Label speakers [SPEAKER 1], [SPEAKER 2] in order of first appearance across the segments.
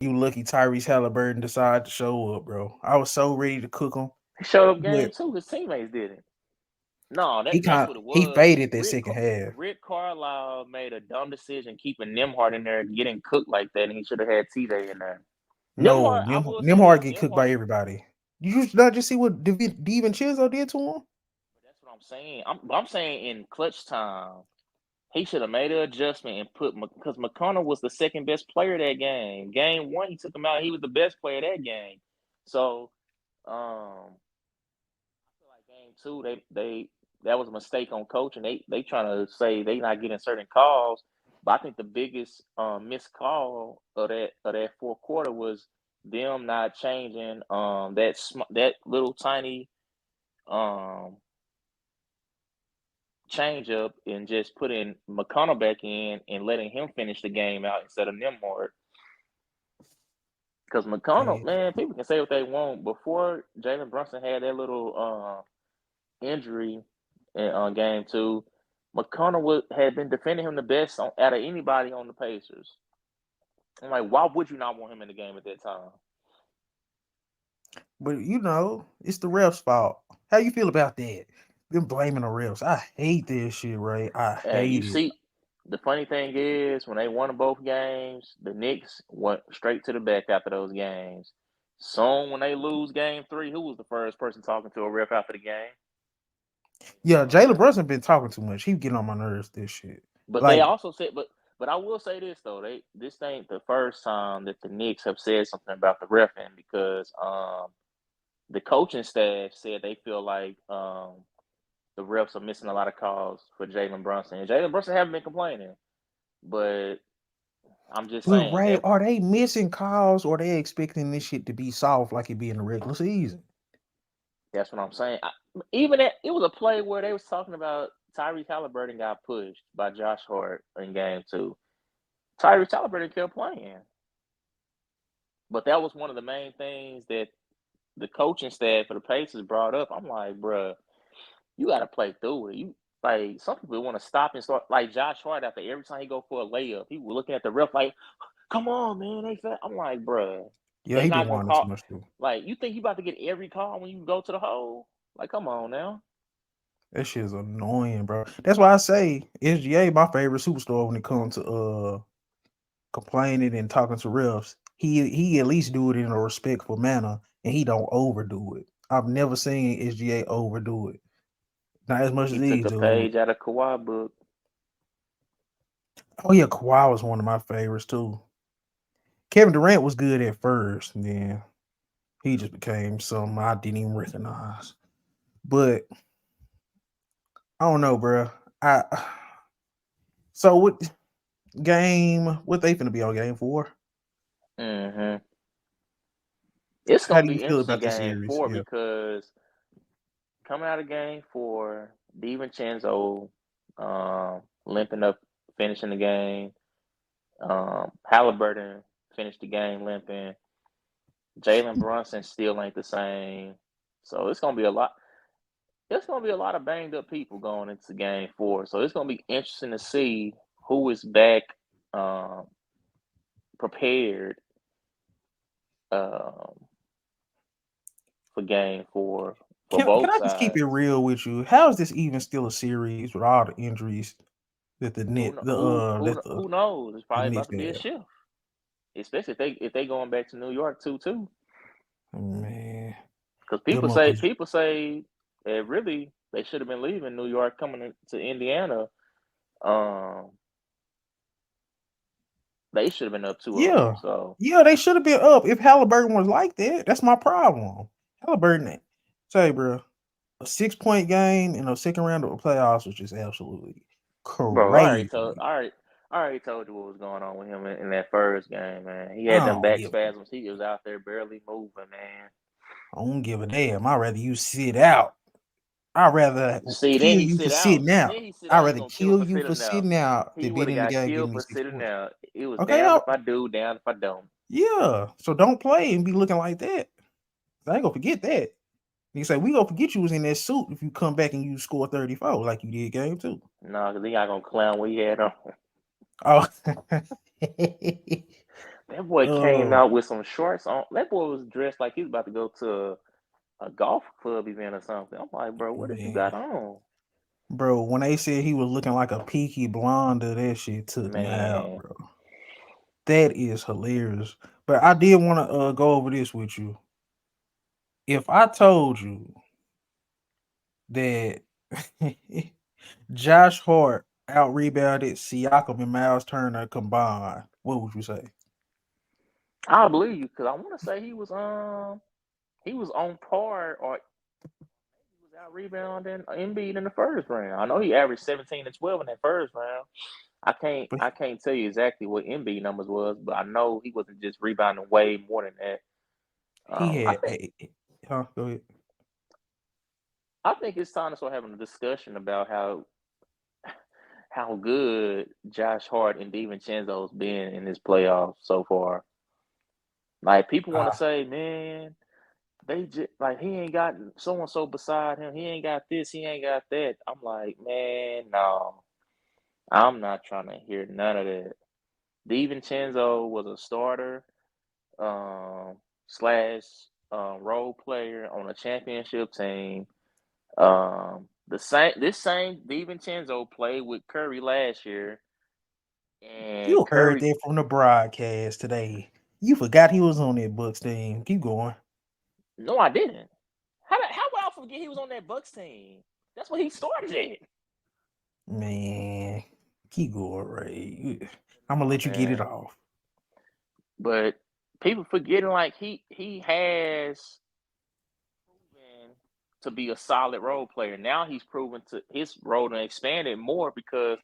[SPEAKER 1] You lucky Tyrese Halliburton decided to show up, bro. I was so ready to cook him,
[SPEAKER 2] He showed up game
[SPEAKER 1] but
[SPEAKER 2] two. His teammates didn't. No,
[SPEAKER 1] he
[SPEAKER 2] that's
[SPEAKER 1] kind
[SPEAKER 2] what it
[SPEAKER 1] he
[SPEAKER 2] was.
[SPEAKER 1] faded that second half.
[SPEAKER 2] Rick Carlisle made a dumb decision keeping Nimhart in there, getting cooked like that, and he should have had TJ in there.
[SPEAKER 1] No,
[SPEAKER 2] Nimhart, I will say
[SPEAKER 1] Nimhard
[SPEAKER 2] this,
[SPEAKER 1] get cooked
[SPEAKER 2] Nimhart.
[SPEAKER 1] by everybody. You should not just see what DiVincenzo did to him.
[SPEAKER 2] That's what I'm saying. I'm saying in clutch time, he should have made an adjustment and put because McConnell was the second best player that game. Game one, he took him out. He was the best player that game. So, I feel like game two, they that was a mistake on coaching. They trying to say they not getting certain calls, but I think the biggest missed call of that fourth quarter was them not changing that little tiny um change up and just putting McConnell back in and letting him finish the game out instead of Nimhart. Because McConnell,
[SPEAKER 1] Yeah.
[SPEAKER 2] man, people can say what they want. Before Jalen Brunson had that little injury on game two, McConnell had been defending him the best out of anybody on the Pacers. I'm like, why would you not want him in the game at that time?
[SPEAKER 1] But it's the refs' fault. How you feel about that? Them blaming the refs. I hate this shit, right? I
[SPEAKER 2] And you
[SPEAKER 1] hate it.
[SPEAKER 2] see, the funny thing is, when they won both games, the Knicks went straight to the back after those games. Soon, when they lose game three, who was the first person talking to a ref after the game?
[SPEAKER 1] Yeah, Jalen Brunson been talking too much. He getting on my nerves. This shit.
[SPEAKER 2] But they
[SPEAKER 1] Like,
[SPEAKER 2] also said, but I will say this though, this ain't the first time that the Knicks have said something about the refing because the coaching staff said they feel like the refs are missing a lot of calls for Jalen Brunson. And Jalen Brunson haven't been complaining, but I'm just
[SPEAKER 1] but
[SPEAKER 2] saying
[SPEAKER 1] Ray,
[SPEAKER 2] that
[SPEAKER 1] are they missing calls or they expecting this shit to be soft like it be in the regular season?
[SPEAKER 2] that's what I'm saying. Even it was a play where they was talking about Tyrese Halliburton got pushed by Josh Hart in game two. Tyrese Halliburton kept playing, but that was one of the main things that the coaching staff for the Pacers brought up. I'm like, bruh, you got to play through it. You like some people want to stop and start like Josh Hart after every time he go for a layup, he was looking at the ref like, "Come on, man!" I'm like, bruh,
[SPEAKER 1] Yeah,
[SPEAKER 2] they
[SPEAKER 1] he been
[SPEAKER 2] not gonna
[SPEAKER 1] wanting too
[SPEAKER 2] call.
[SPEAKER 1] much too.
[SPEAKER 2] Like, you think you about to get every call when you go to the hole? Like, come on now.
[SPEAKER 1] That shit is annoying, bro. That's why I say SGA my favorite superstar when it comes to complaining and talking to refs. He at least do it in a respectful manner and he don't overdo it. I've never seen SGA overdo it. Not as much as
[SPEAKER 2] He took
[SPEAKER 1] these
[SPEAKER 2] a
[SPEAKER 1] dudes.
[SPEAKER 2] page out of Kawhi book.
[SPEAKER 1] Oh yeah, Kawhi was one of my favorites too. Kevin Durant was good at first, and then he just became something I didn't even recognize. But I don't know, bro. I so what they finna be on game 4?
[SPEAKER 2] Hmm It's
[SPEAKER 1] How
[SPEAKER 2] gonna
[SPEAKER 1] do you
[SPEAKER 2] be
[SPEAKER 1] feel
[SPEAKER 2] interesting
[SPEAKER 1] about the
[SPEAKER 2] game
[SPEAKER 1] series?
[SPEAKER 2] four
[SPEAKER 1] Yeah.
[SPEAKER 2] because coming out of game four, DiVincenzo limping up, finishing the game. Halliburton finished the game limping. Jalen Brunson still ain't the same. So it's gonna be a lot. It's gonna be a lot of banged up people going into game four. So it's gonna be interesting to see who is back, um, prepared um, for game four for
[SPEAKER 1] Can
[SPEAKER 2] both
[SPEAKER 1] I just keep it
[SPEAKER 2] sides.
[SPEAKER 1] real with you? How is this even still a series with all the injuries that the net
[SPEAKER 2] Who knows? It's
[SPEAKER 1] the
[SPEAKER 2] probably
[SPEAKER 1] Knicks
[SPEAKER 2] about to be a
[SPEAKER 1] have?
[SPEAKER 2] shift, especially if they going back to New York too.
[SPEAKER 1] Man,
[SPEAKER 2] Because
[SPEAKER 1] them motherfuckers.
[SPEAKER 2] people say that really they should have been leaving New York coming to Indiana. Um, they should have been up 2-0.
[SPEAKER 1] Yeah,
[SPEAKER 2] So
[SPEAKER 1] yeah, they should have been up if Halliburton was like that. That's my problem. Halliburton, say, bro, a 6 point game in a second round of the playoffs was just absolutely
[SPEAKER 2] bro,
[SPEAKER 1] crazy.
[SPEAKER 2] I already told you what was going on with him in that first game, man. He had
[SPEAKER 1] I
[SPEAKER 2] them
[SPEAKER 1] don't
[SPEAKER 2] back
[SPEAKER 1] give
[SPEAKER 2] spasms. He was out there barely moving, man.
[SPEAKER 1] I don't give a damn. I'd rather you sit out. I'd rather
[SPEAKER 2] See, then
[SPEAKER 1] kill
[SPEAKER 2] he
[SPEAKER 1] you for
[SPEAKER 2] sit out.
[SPEAKER 1] sitting out.
[SPEAKER 2] Then he sit
[SPEAKER 1] I'd
[SPEAKER 2] out. He
[SPEAKER 1] rather
[SPEAKER 2] gonna kill him
[SPEAKER 1] kill
[SPEAKER 2] for
[SPEAKER 1] you for
[SPEAKER 2] sitting out.
[SPEAKER 1] sitting out
[SPEAKER 2] He
[SPEAKER 1] than
[SPEAKER 2] would
[SPEAKER 1] being
[SPEAKER 2] have
[SPEAKER 1] in the
[SPEAKER 2] got
[SPEAKER 1] game giving
[SPEAKER 2] killed
[SPEAKER 1] me
[SPEAKER 2] for
[SPEAKER 1] six
[SPEAKER 2] sitting
[SPEAKER 1] points.
[SPEAKER 2] out. It was
[SPEAKER 1] Okay,
[SPEAKER 2] damned if I do, damned if I don't.
[SPEAKER 1] yeah. So don't play and be looking like that. I ain't gonna forget that. You say we gonna forget you was in that suit if you come back and you score 34 like you did game 2.
[SPEAKER 2] No, because he not gonna clown what he had on.
[SPEAKER 1] Oh,
[SPEAKER 2] That boy came
[SPEAKER 1] Oh
[SPEAKER 2] out with some shorts on. That boy was dressed like he was about to go to a golf club event or something. I'm like, bro, what did you got
[SPEAKER 1] man,
[SPEAKER 2] on?
[SPEAKER 1] bro, when they said he was looking like a Peaky Blonde, that shit took me out,
[SPEAKER 2] Man,
[SPEAKER 1] bro. That is hilarious. But I did want to go over this with you. If I told you that Josh Hart out rebounded Siakam and Miles Turner combined, what would you say?
[SPEAKER 2] I believe you because I want to say he was on par or he was out rebounding Embiid in the first round. I know he averaged 17 and 12 in that first round.
[SPEAKER 1] But
[SPEAKER 2] I can't tell you exactly what Embiid numbers was, but I know he wasn't just rebounding way more than that.
[SPEAKER 1] he
[SPEAKER 2] I
[SPEAKER 1] had
[SPEAKER 2] think
[SPEAKER 1] a huh, go ahead.
[SPEAKER 2] I think it's time to start having a discussion about how good Josh Hart and DiVincenzo's been in this playoff so far. Like people want to
[SPEAKER 1] Ah,
[SPEAKER 2] say, man, they just like he ain't got so and so beside him. He ain't got this. He ain't got that. I'm like, man, no, I'm not trying to hear none of that. DiVincenzo was a starter slash role player on a championship team. This same DiVincenzo played with Curry last year, and
[SPEAKER 1] you heard
[SPEAKER 2] Curry.
[SPEAKER 1] that from the broadcast today. You forgot he was on that Bucks team. Keep going.
[SPEAKER 2] No, I didn't. How would I forget he was on that Bucks team? That's what he started at.
[SPEAKER 1] Man, keep going, Ray. I'm gonna
[SPEAKER 2] Oh
[SPEAKER 1] let you get it
[SPEAKER 2] man,
[SPEAKER 1] off.
[SPEAKER 2] but people forgetting like he has proven to be a solid role player. Now he's proven to his role to expand it more because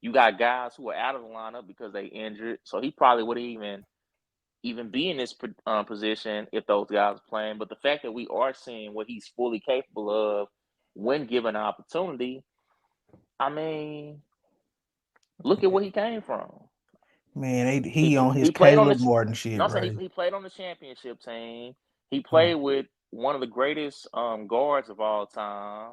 [SPEAKER 2] you got guys who are out of the lineup because they injured. So he probably would even be in this position if those guys are playing. But the fact that we are seeing what he's fully capable of when given an opportunity, I mean, look at where he came from.
[SPEAKER 1] Man, he on his
[SPEAKER 2] He played on
[SPEAKER 1] Caleb
[SPEAKER 2] the.
[SPEAKER 1] Martin
[SPEAKER 2] No,
[SPEAKER 1] shit,
[SPEAKER 2] I'm saying
[SPEAKER 1] right?
[SPEAKER 2] he played on the championship team. He
[SPEAKER 1] Huh.
[SPEAKER 2] played with one of the greatest guards of all time,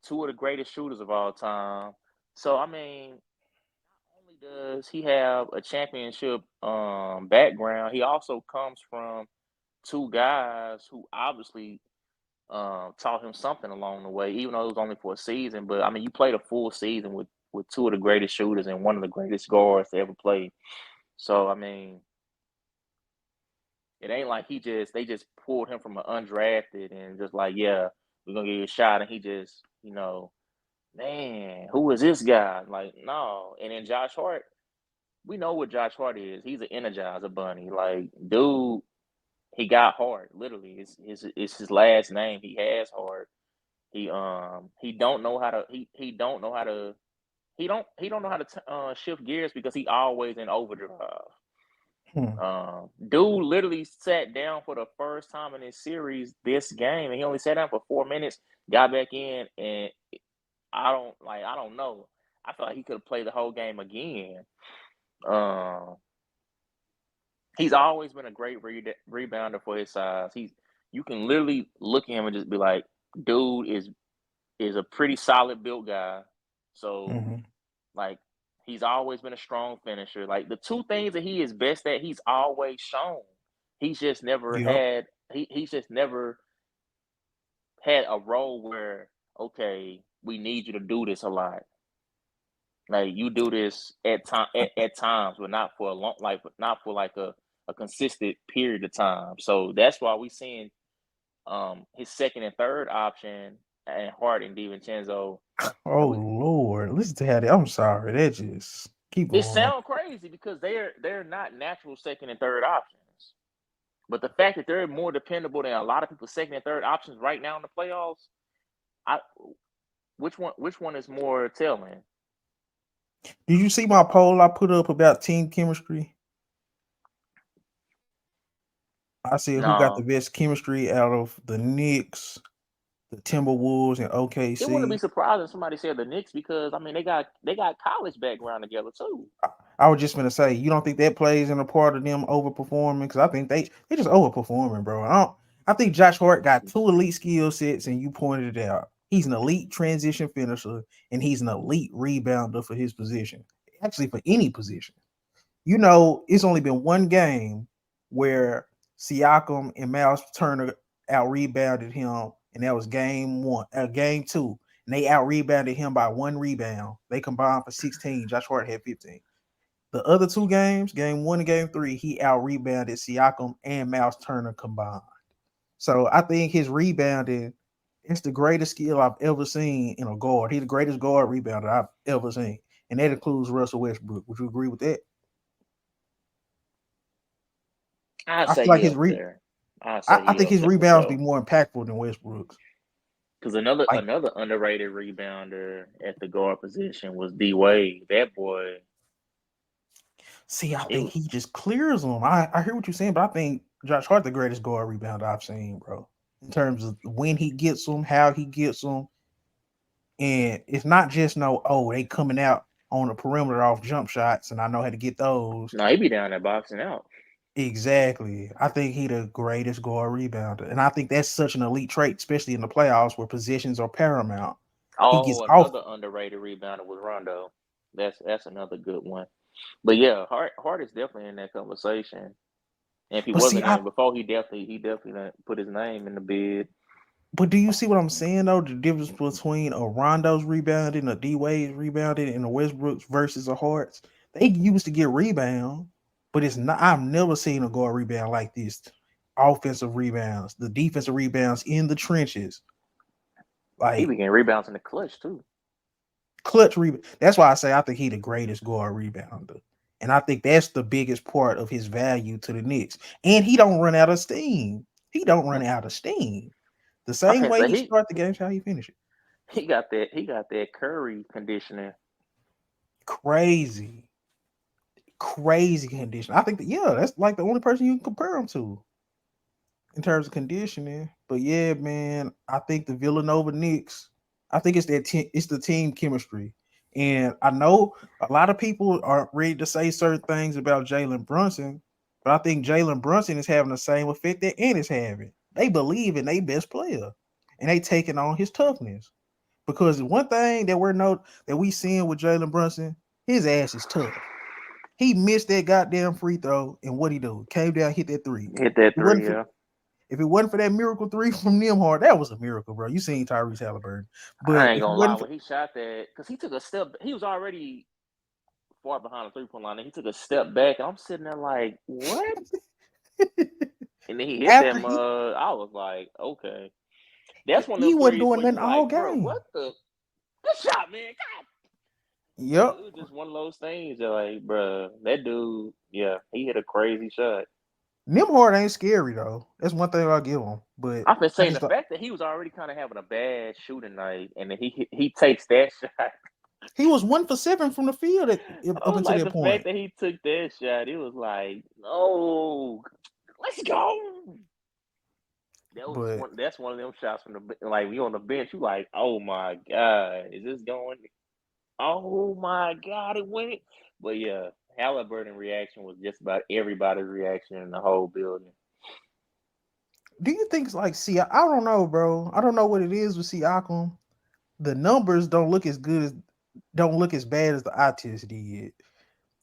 [SPEAKER 2] two of the greatest shooters of all time. So I mean, not only does he have a championship background, he also comes from two guys who obviously taught him something along the way, even though it was only for a season. But I mean, you played a full season with two of the greatest shooters and one of the greatest guards to ever play. So I mean, it ain't like they just pulled him from an undrafted and just like, yeah, we're gonna give you a shot, and he just, man, who is this guy? Like, no. And then Josh Hart, we know what Josh Hart is. He's an energizer bunny. Like, dude, he got hard. Literally, it's his last name. He has hard. He don't know how to he don't know how to he don't know how to shift gears because he always in overdrive.
[SPEAKER 1] Hmm.
[SPEAKER 2] Dude literally sat down for the first time in his series this game, and he only sat down for 4 minutes, got back in, and I don't know. I feel like he could have played the whole game again. Um, he's always been a great rebounder for his size. You can literally look at him and just be like, dude is a pretty solid built guy. So
[SPEAKER 1] Hmm.
[SPEAKER 2] like he's always been a strong finisher. Like the two things that he is best at, he's always shown. He's just never
[SPEAKER 1] Yep.
[SPEAKER 2] had he's just never had a role where okay, we need you to do this a lot. Like you do this at times, but not for a long not for like a consistent period of time. So that's why we seeing his second and third option and Hart and DiVincenzo.
[SPEAKER 1] Oh
[SPEAKER 2] And we
[SPEAKER 1] Lord, listen to how that. I'm sorry. That just keep
[SPEAKER 2] it
[SPEAKER 1] going.
[SPEAKER 2] sounds crazy because they're not natural second and third options. But the fact that they're more dependable than a lot of people's second and third options right now in the playoffs, I which one is more telling?
[SPEAKER 1] Did you see my poll I put up about team chemistry? I said who got the
[SPEAKER 2] No,
[SPEAKER 1] best chemistry out of the Knicks, the Timberwolves, and
[SPEAKER 2] it wouldn't be
[SPEAKER 1] OKC.
[SPEAKER 2] surprising if somebody said the Knicks because I mean they got college background together too.
[SPEAKER 1] I was just gonna say, you don't think that plays in a part of them overperforming? Because I think they just overperforming, bro. I think Josh Hart got two elite skill sets, and you pointed it out. He's an elite transition finisher, and he's an elite rebounder for his position. Actually, for any position. it's only been one game where Siakam and Miles Turner out rebounded him, and that was game two, and they out rebounded him by one rebound. They combined for 16. Josh Hart had 15. The other two games, game one and game three, he out rebounded Siakam and Miles Turner combined. So I think his rebounding is the greatest skill I've ever seen in a guard. He's the greatest guard rebounder I've ever seen, and that includes Russell Westbrook. Would you agree with that?
[SPEAKER 2] I'd
[SPEAKER 1] I feel
[SPEAKER 2] say
[SPEAKER 1] like
[SPEAKER 2] he
[SPEAKER 1] his
[SPEAKER 2] up
[SPEAKER 1] re
[SPEAKER 2] there. I'd
[SPEAKER 1] I,
[SPEAKER 2] say
[SPEAKER 1] I
[SPEAKER 2] he
[SPEAKER 1] think
[SPEAKER 2] up
[SPEAKER 1] his
[SPEAKER 2] there for
[SPEAKER 1] rebounds be
[SPEAKER 2] sure.
[SPEAKER 1] more impactful than Westbrook's.
[SPEAKER 2] Because another
[SPEAKER 1] Like,
[SPEAKER 2] another underrated rebounder at the guard position was D Wade. That boy,
[SPEAKER 1] see, I
[SPEAKER 2] it
[SPEAKER 1] think
[SPEAKER 2] was
[SPEAKER 1] he just clears them. I hear what you're saying, but I think Josh Hart the greatest guard rebounder I've seen, bro. In terms of when he gets them, how he gets them, and it's not just they coming out on the perimeter off jump shots, and I know how to get those.
[SPEAKER 2] no, he be down there boxing out.
[SPEAKER 1] Exactly. I think he the greatest guard rebounder, and I think that's such an elite trait, especially in the playoffs where positions are paramount. He gets
[SPEAKER 2] Oh,
[SPEAKER 1] off.
[SPEAKER 2] another underrated rebounder was Rondo. That's another good one. But yeah, Hart is definitely in that conversation. And if he
[SPEAKER 1] But see,
[SPEAKER 2] wasn't in it before, he definitely done put his name in the bid.
[SPEAKER 1] but do you see what I'm saying though? The difference between a Rondo's rebounding, a D Wade's rebounding, and a Westbrook's versus a Hart's. They used to get rebound, but it's not. I've never seen a guard rebound like this. Offensive rebounds, the defensive rebounds in the trenches,
[SPEAKER 2] He
[SPEAKER 1] like
[SPEAKER 2] began rebounds in the clutch too.
[SPEAKER 1] clutch rebound. That's why I say I think he the greatest guard rebounder, and I think that's the biggest part of his value to the Knicks. And he don't run out of steam. He don't run
[SPEAKER 2] Mm.
[SPEAKER 1] out of steam. The
[SPEAKER 2] I
[SPEAKER 1] same
[SPEAKER 2] can
[SPEAKER 1] way
[SPEAKER 2] say
[SPEAKER 1] he start the games, how he finish it.
[SPEAKER 2] he got that Curry conditioning.
[SPEAKER 1] Crazy, crazy condition. I think that that's like the only person you can compare him to in terms of conditioning. But yeah, man, I think the Villanova Knicks. I think it's the team chemistry, and I know a lot of people are ready to say certain things about Jalen Brunson, but I think Jalen Brunson is having the same effect that Ant is having. They believe in their best player, and they taking on his toughness. Because one thing that we seeing with Jalen Brunson, his ass is tough. He missed that goddamn free throw, and what he do? Came down, hit that three.
[SPEAKER 2] Hit that
[SPEAKER 1] It wasn't
[SPEAKER 2] three,
[SPEAKER 1] for
[SPEAKER 2] yeah.
[SPEAKER 1] if it wasn't for that miracle three from Nimhard, that was a miracle, bro. You seen Tyrese Halliburton,
[SPEAKER 2] I
[SPEAKER 1] but
[SPEAKER 2] ain't
[SPEAKER 1] if it
[SPEAKER 2] gonna lie.
[SPEAKER 1] wasn't
[SPEAKER 2] When he shot that, because he took a step, he was already far behind the 3 point line, and he took a step back, and I'm sitting there like, what?
[SPEAKER 1] for
[SPEAKER 2] And then he hit that
[SPEAKER 1] after
[SPEAKER 2] mud. I was like, okay. That's one of
[SPEAKER 1] he
[SPEAKER 2] them
[SPEAKER 1] wasn't
[SPEAKER 2] threes
[SPEAKER 1] doing
[SPEAKER 2] where
[SPEAKER 1] nothing
[SPEAKER 2] you
[SPEAKER 1] all
[SPEAKER 2] like, bro,
[SPEAKER 1] game.
[SPEAKER 2] what the good shot, man. God.
[SPEAKER 1] Yep,
[SPEAKER 2] It was just one of those things that like, bro, that dude, yeah, he hit a crazy shot.
[SPEAKER 1] Nimhard ain't scary though. That's one thing I'll give him. But
[SPEAKER 2] I've been
[SPEAKER 1] I
[SPEAKER 2] saying
[SPEAKER 1] just
[SPEAKER 2] the
[SPEAKER 1] thought
[SPEAKER 2] fact that he was already kind of having a bad shooting night, and then he takes that shot.
[SPEAKER 1] he was 1 for 7 from the field
[SPEAKER 2] I
[SPEAKER 1] up
[SPEAKER 2] was
[SPEAKER 1] until
[SPEAKER 2] like,
[SPEAKER 1] that
[SPEAKER 2] the fact
[SPEAKER 1] point.
[SPEAKER 2] that he took that shot, it was like, no, let's go.
[SPEAKER 1] But
[SPEAKER 2] That's one of them shots from the like we on the bench. You like, oh my god, is this going? Oh my god, it went. But yeah, Halliburton reaction was just about everybody's reaction in the whole building.
[SPEAKER 1] do you think it's like see? I don't know, bro. I don't know what it is with Siakam. The numbers don't look as bad as the eye test did.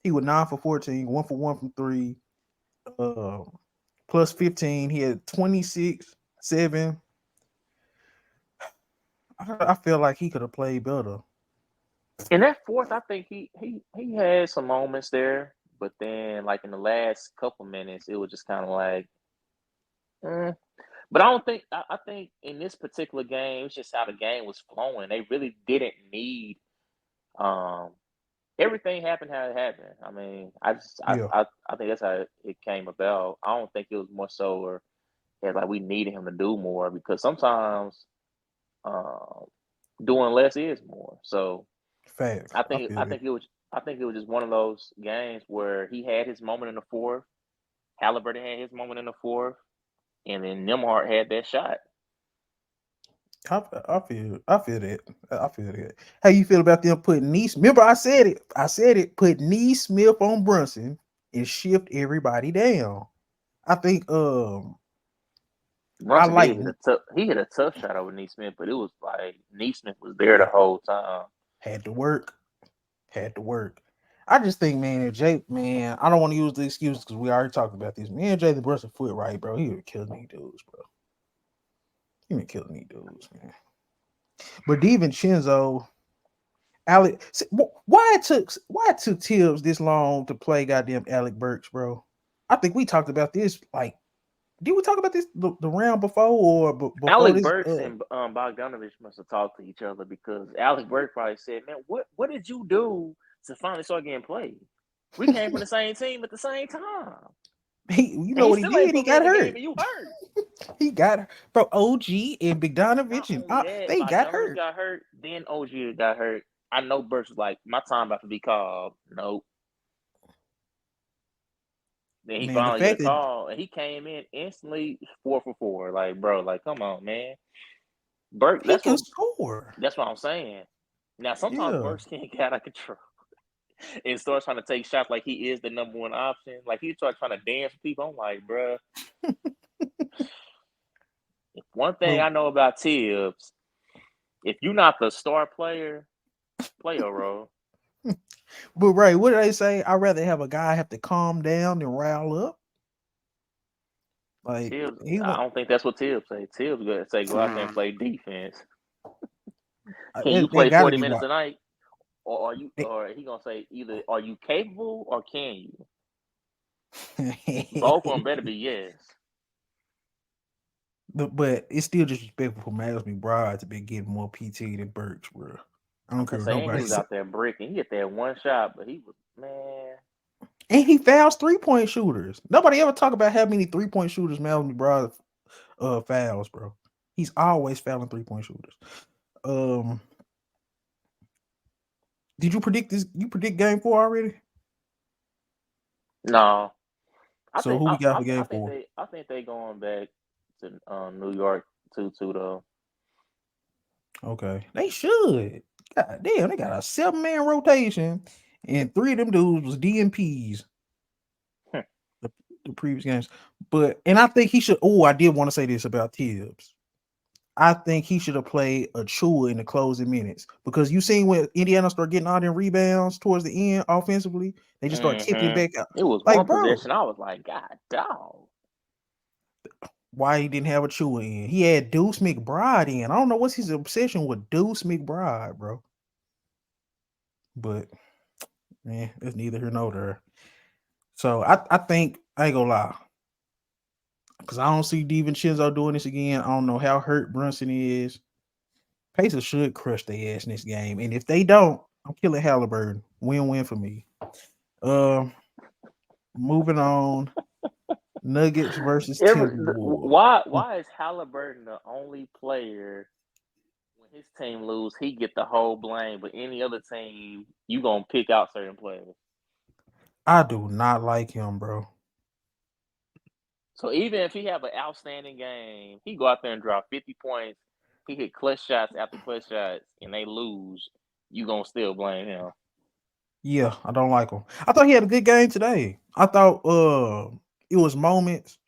[SPEAKER 1] He was 9 for 14, 1 for 1 from three, uh, plus 15. He had 26, 7. I feel like he could have played better.
[SPEAKER 2] In that fourth, I think he had some moments there, but then like in the last couple minutes, it was just kind of like. Eh. But I don't think I think in this particular game, it's just how the game was flowing. They really didn't need um everything happened how it happened. I mean, I just
[SPEAKER 1] Yeah,
[SPEAKER 2] I think that's how it came about. I don't think it was more so or that like we needed him to do more because sometimes um doing less is more. So
[SPEAKER 1] facts.
[SPEAKER 2] I
[SPEAKER 1] I
[SPEAKER 2] think
[SPEAKER 1] feel
[SPEAKER 2] I
[SPEAKER 1] it.
[SPEAKER 2] think it was I think it was just one of those games where he had his moment in the fourth, Halliburton had his moment in the fourth, and then Nimhart had that shot.
[SPEAKER 1] I feel that. I feel that. How you feel about them putting Neesmith? Remember, I said it. I said it. Put Neesmith on Brunson and shift everybody down. I think. I
[SPEAKER 2] Brunson
[SPEAKER 1] like
[SPEAKER 2] did hit a tough shot over Neesmith, but it was like Neesmith was there the
[SPEAKER 1] yeah.
[SPEAKER 2] whole time.
[SPEAKER 1] Had to work. Had to work. I just think, man, if Jake, man, I don't want to use the excuse because we already talked about this. Me and Jay the Brunson foot right, bro. He would kill these dudes, bro. He would kill these dudes, man. But DiVincenzo, Alec, why it took Tibbs this long to play goddamn Alec Burks, bro? I think we talked about this. Like, did we talk about this the round before or before
[SPEAKER 2] Alec
[SPEAKER 1] this?
[SPEAKER 2] Burks and Bogdanovich must have talked to each other because Alec Burks probably said, "Man, what did you do to finally start getting played? We came from the same team at the same time,
[SPEAKER 1] You
[SPEAKER 2] and
[SPEAKER 1] know
[SPEAKER 2] he
[SPEAKER 1] what he
[SPEAKER 2] still ain't
[SPEAKER 1] did? He
[SPEAKER 2] put me in
[SPEAKER 1] got
[SPEAKER 2] the game,
[SPEAKER 1] hurt.
[SPEAKER 2] and you hurt."
[SPEAKER 1] He got bro. OG and
[SPEAKER 2] Not
[SPEAKER 1] Bogdanovich and
[SPEAKER 2] only that,
[SPEAKER 1] they got
[SPEAKER 2] Bogdanovich
[SPEAKER 1] hurt.
[SPEAKER 2] got hurt, then OG got hurt. I know Burks was like, "My time about to be called." Nope. Then he
[SPEAKER 1] Man, the
[SPEAKER 2] finally get a
[SPEAKER 1] fact that
[SPEAKER 2] call, and he came in instantly 4 for 4. Like, bro, like, come on, man. Burke,
[SPEAKER 1] he can score.
[SPEAKER 2] that's what I'm saying. Now, sometimes
[SPEAKER 1] Yeah.
[SPEAKER 2] Burks can't get out of control and starts trying to take shots like he is the number one option. Like he starts trying to dance with people. I'm like, bro. One thing
[SPEAKER 1] But
[SPEAKER 2] I know about Tibbs, if you're not the star player, play a role.
[SPEAKER 1] but right, what do they say? I'd rather have a guy have to calm down than rile up. Like
[SPEAKER 2] Tibbs,
[SPEAKER 1] he
[SPEAKER 2] I
[SPEAKER 1] went.
[SPEAKER 2] don't think that's what Tibbs say. Tibbs gonna say go out there and play defense. Can you
[SPEAKER 1] They
[SPEAKER 2] play
[SPEAKER 1] got to
[SPEAKER 2] 40
[SPEAKER 1] be
[SPEAKER 2] minutes
[SPEAKER 1] what.
[SPEAKER 2] a night, or are you? Or he gonna say either are you capable or can you? Both of them better be yes.
[SPEAKER 1] But it's still disrespectful for Miles McBride to be getting more PT than Burks, bro. I don't
[SPEAKER 2] I'm
[SPEAKER 1] care
[SPEAKER 2] just
[SPEAKER 1] what
[SPEAKER 2] saying he
[SPEAKER 1] nobody
[SPEAKER 2] was
[SPEAKER 1] says.
[SPEAKER 2] out there bricking. He hit that one shot, but he was man.
[SPEAKER 1] And he fouls 3-point shooters. Nobody ever talk about how many 3-point shooters Miles McBride fouls, bro. He's always fouling 3-point shooters. Um, did you predict this? You predict game 4 already?
[SPEAKER 2] No, I
[SPEAKER 1] So
[SPEAKER 2] think
[SPEAKER 1] who we
[SPEAKER 2] I,
[SPEAKER 1] got
[SPEAKER 2] I,
[SPEAKER 1] for game
[SPEAKER 2] I think
[SPEAKER 1] 4?
[SPEAKER 2] they going back to New York 2-2 though.
[SPEAKER 1] Okay, they should. God damn, they got a 7-man rotation, and 3 of them dudes was DNPs the, the previous games. But and I think he should. Oh, I did want to say this about Tibbs. I think he should have played Achua in the closing minutes because you seen when Indiana start getting all them rebounds towards the end offensively, they just start tipping it back out.
[SPEAKER 2] It was one
[SPEAKER 1] Like, bro,
[SPEAKER 2] possession. I was like, God, dog.
[SPEAKER 1] why he didn't have Achua in? He had Deuce McBride in. I don't know what's his obsession with Deuce McBride, bro. But man, it's neither here nor there. So I think I ain't gonna lie. Because I don't see DiVincenzo doing this again. I don't know how hurt Brunson is. Pacers should crush their ass in this game. And if they don't, I'm killing Halliburton. Win-win for me. Um, moving on. Nuggets versus Timberwolves.
[SPEAKER 2] Why is Halliburton the only player when his team lose, he get the whole blame, but any other team, you gonna pick out certain players?
[SPEAKER 1] I do not like him, bro.
[SPEAKER 2] So even if he have an outstanding game, he go out there and drop 50 points. He hit clutch shots after clutch shots, and they lose. You gonna still blame him?
[SPEAKER 1] Yeah, I don't like him. I thought he had a good game today. I thought it was moments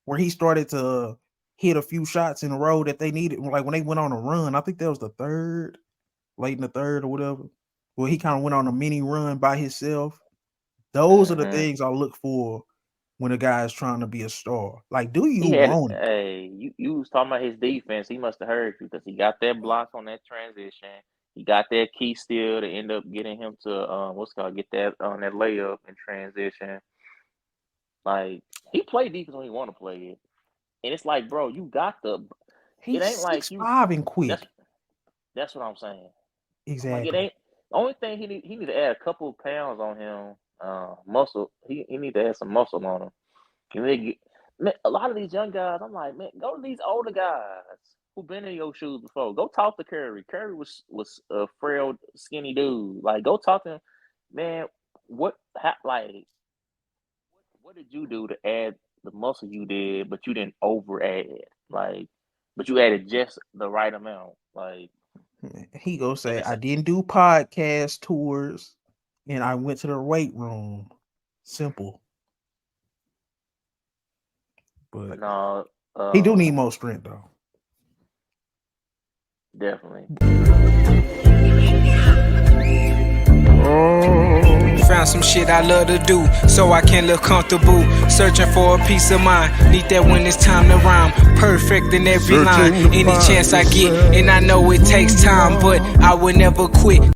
[SPEAKER 1] where he started to hit a few shots in a row that they needed. Like when they went on a run, I think that was the third, late in the third or whatever. Well, he kind of went on a mini run by himself. Those are the
[SPEAKER 2] Mm-hmm.
[SPEAKER 1] things I look for when a guy is trying to be a star. Like, do you
[SPEAKER 2] He had
[SPEAKER 1] want it?
[SPEAKER 2] you was talking about his defense. He must have heard you because he got that block on that transition. He got that key steal to end up getting him to what's called get that on that layup in transition. Like he played defense when he want to play it, and it's like, bro, you got the. It
[SPEAKER 1] He's
[SPEAKER 2] ain't like you.
[SPEAKER 1] 6'5" and
[SPEAKER 2] That's
[SPEAKER 1] quick.
[SPEAKER 2] that's what I'm saying. I'm like, it
[SPEAKER 1] Exactly.
[SPEAKER 2] ain't. The only thing he need to add a couple of pounds on him. Muscle. He need to add some muscle on him. And they get, man, a lot of these young guys, I'm like, man, go to these older guys who been in your shoes before. Go talk to Curry. Curry was a frail, skinny dude. Like, go talk to him, man. What did you do to add the muscle you did, but you didn't over add? Like, but you added just the right amount. Like,
[SPEAKER 1] He go
[SPEAKER 2] and
[SPEAKER 1] say,
[SPEAKER 2] it's
[SPEAKER 1] I didn't do podcast tours and I went to the weight room. Simple.
[SPEAKER 2] but
[SPEAKER 1] But
[SPEAKER 2] no,
[SPEAKER 1] he do need more strength though.
[SPEAKER 2] definitely.
[SPEAKER 3] Found some shit I love to do, so I can live comfortable. Searching for a peace of mind, need that when it's time to rhyme. Perfect in every line, any chance I get, and I know it takes time, but I will never quit.